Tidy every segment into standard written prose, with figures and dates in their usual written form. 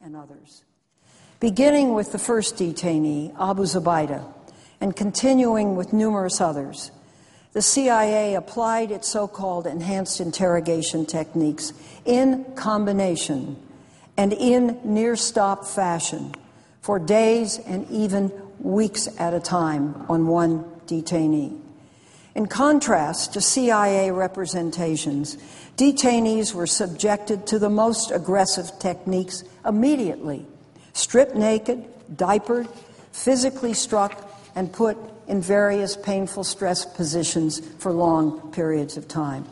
and others. Beginning with the first detainee, Abu Zubaydah, and continuing with numerous others, the CIA applied its so-called enhanced interrogation techniques in combination and in near-stop fashion for days and even weeks at a time on one detainee. In contrast to CIA representations, detainees were subjected to the most aggressive techniques immediately, stripped naked, diapered, physically struck, and put in various painful stress positions for long periods of time.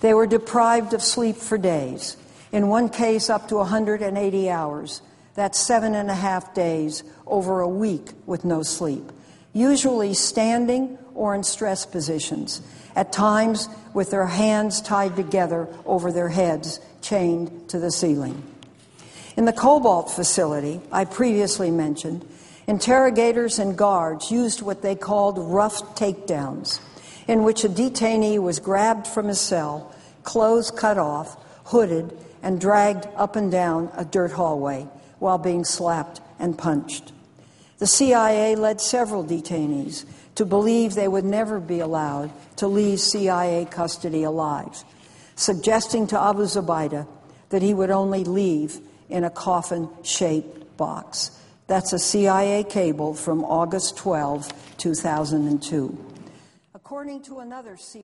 They were deprived of sleep for days, in one case up to 180 hours. That's 7.5 days over a week with no sleep, usually standing or in stress positions, at times with their hands tied together over their heads, chained to the ceiling. In the Cobalt facility I previously mentioned, interrogators and guards used what they called rough takedowns, in which a detainee was grabbed from his cell, clothes cut off, hooded, and dragged up and down a dirt hallway while being slapped and punched. The CIA led several detainees to believe they would never be allowed to leave CIA custody alive, suggesting to Abu Zubaydah that he would only leave in a coffin-shaped box. That's a CIA cable from August 12, 2002. According to another CIA